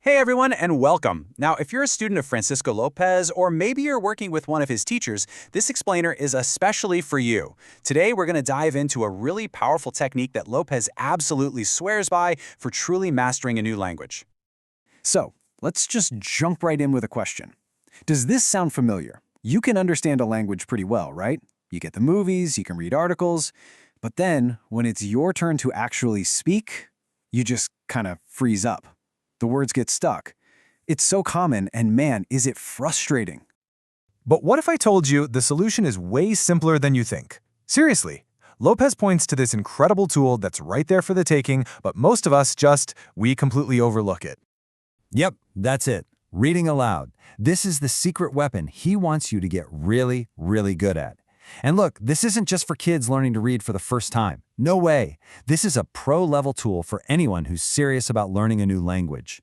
Hey everyone, and welcome. Now, if you're a student of Francisco Lopez, or maybe you're working with one of his teachers, this explainer is especially for you. Today, we're going to dive into a really powerful technique that Lopez absolutely swears by for truly mastering a new language. So, let's just jump right in with a question. Does this sound familiar? You can understand a language pretty well, right? You get the movies, you can read articles, but then when it's your turn to actually speak, you just kind of freeze up. The words get stuck. It's so common, and man, is it frustrating. But what if I told you the solution is way simpler than you think? Seriously, Lopez points to this incredible tool that's right there for the taking, but most of us we completely overlook it. Yep, that's it. Reading aloud. This is the secret weapon he wants you to get really, really good at. And look, this isn't just for kids learning to read for the first time. No way. This is a pro-level tool for anyone who's serious about learning a new language.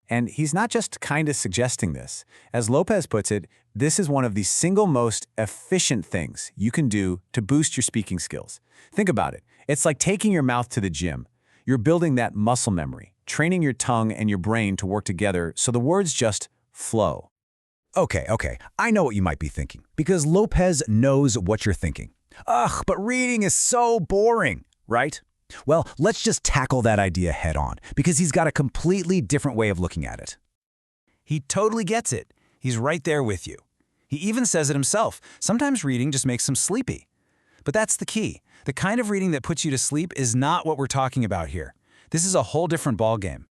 And he's not just kind of suggesting this. As Lopez puts it, this is one of the single most efficient things you can do to boost your speaking skills. Think about it. It's like taking your mouth to the gym. You're building that muscle memory, training your tongue and your brain to work together so the words just flow. Okay, I know what you might be thinking, because Lopez knows what you're thinking. Ugh, but reading is so boring, right? Well, let's just tackle that idea head on, because he's got a completely different way of looking at it. He totally gets it. He's right there with you. He even says it himself. Sometimes reading just makes him sleepy. But that's the key. The kind of reading that puts you to sleep is not what we're talking about here. This is a whole different ballgame.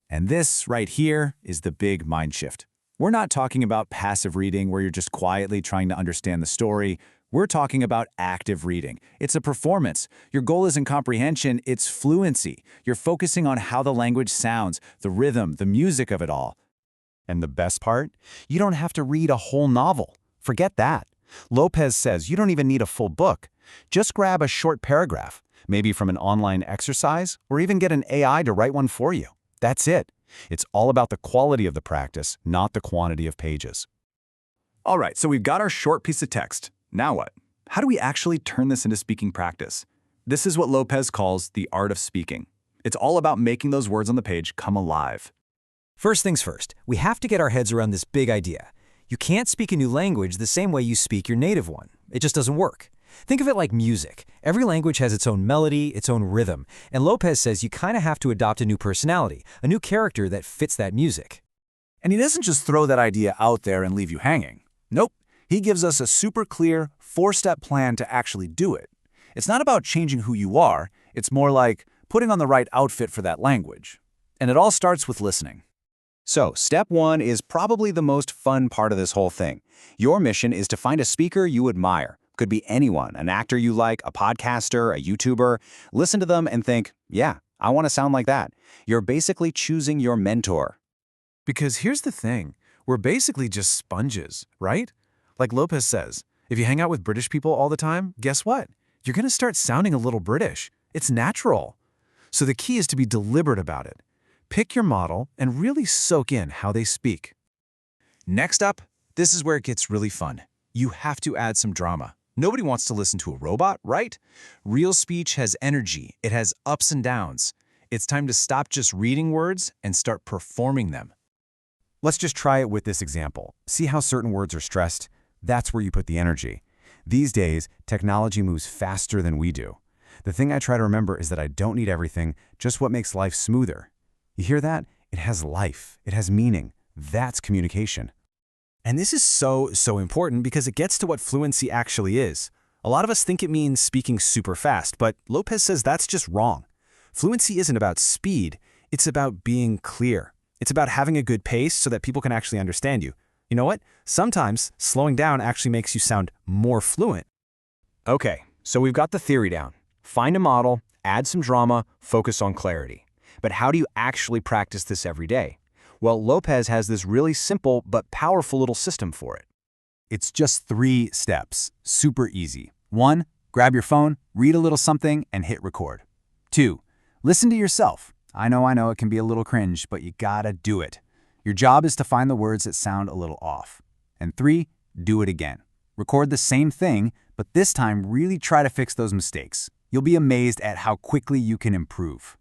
And this right here is the big mind shift. We're not talking about passive reading where you're just quietly trying to understand the story. We're talking about active reading. It's a performance. Your goal isn't comprehension, it's fluency. You're focusing on how the language sounds, the rhythm, the music of it all. And the best part? You don't have to read a whole novel. Forget that. Lopez says you don't even need a full book. Just grab a short paragraph, maybe from an online exercise, or even get an AI to write one for you. That's it. It's all about the quality of the practice, not the quantity of pages. All right, so we've got our short piece of text. Now what? How do we actually turn this into speaking practice? This is what Lopez calls the art of speaking. It's all about making those words on the page come alive. First things first, we have to get our heads around this big idea. You can't speak a new language the same way you speak your native one. It just doesn't work. Think of it like music. Every language has its own melody, its own rhythm, and Lopez says you kind of have to adopt a new personality, a new character that fits that music. And he doesn't just throw that idea out there and leave you hanging. Nope. He gives us a super clear, four-step plan to actually do it. It's not about changing who you are. It's more like putting on the right outfit for that language. And it all starts with listening. So, step one is probably the most fun part of this whole thing. Your mission is to find a speaker you admire. Could be anyone, an actor you like, a podcaster, a YouTuber. Listen to them and think, yeah, I want to sound like that. You're basically choosing your mentor. Because here's the thing, we're basically just sponges, right? Like Lopez says, if you hang out with British people all the time, guess what? You're going to start sounding a little British. It's natural. So the key is to be deliberate about it. Pick your model and really soak in how they speak. Next up, this is where it gets really fun. You have to add some drama. Nobody wants to listen to a robot, right? Real speech has energy. It has ups and downs. It's time to stop just reading words and start performing them. Let's just try it with this example. See how certain words are stressed? That's where you put the energy. These days, technology moves faster than we do. The thing I try to remember is that I don't need everything, just what makes life smoother. You hear that? It has life. It has meaning. That's communication. And this is so important because it gets to what fluency actually is. A lot of us think it means speaking super fast, but Lopez says that's just wrong. Fluency isn't about speed, it's about being clear. It's about having a good pace so that people can actually understand you. You know what? Sometimes slowing down actually makes you sound more fluent. Okay, so we've got the theory down. Find a model, add some drama, focus on clarity. But how do you actually practice this every day? Well, Lopez has this really simple but powerful little system for it. It's just 3 steps. Super easy. 1, grab your phone, read a little something, and hit record. 2, listen to yourself. I know, it can be a little cringe, but you gotta do it. Your job is to find the words that sound a little off. And 3, do it again. Record the same thing, but this time really try to fix those mistakes. You'll be amazed at how quickly you can improve.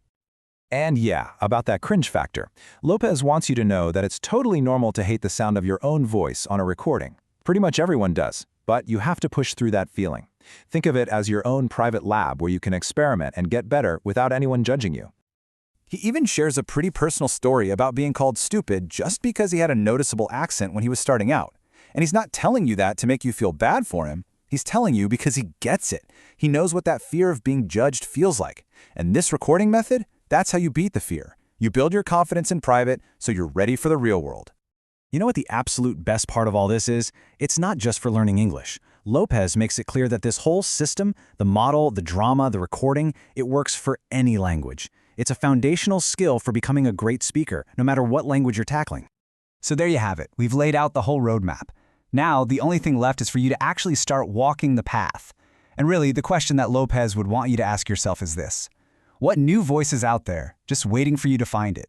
And yeah, about that cringe factor. Lopez wants you to know that it's totally normal to hate the sound of your own voice on a recording. Pretty much everyone does, but you have to push through that feeling. Think of it as your own private lab where you can experiment and get better without anyone judging you. He even shares a pretty personal story about being called stupid just because he had a noticeable accent when he was starting out. And he's not telling you that to make you feel bad for him. He's telling you because he gets it. He knows what that fear of being judged feels like. And this recording method, that's how you beat the fear. You build your confidence in private so you're ready for the real world. You know what the absolute best part of all this is? It's not just for learning English. Lopez makes it clear that this whole system, the model, the drama, the recording, it works for any language. It's a foundational skill for becoming a great speaker, no matter what language you're tackling. So there you have it. We've laid out the whole roadmap. Now, the only thing left is for you to actually start walking the path. And really, the question that Lopez would want you to ask yourself is this: what new voice is out there, just waiting for you to find it?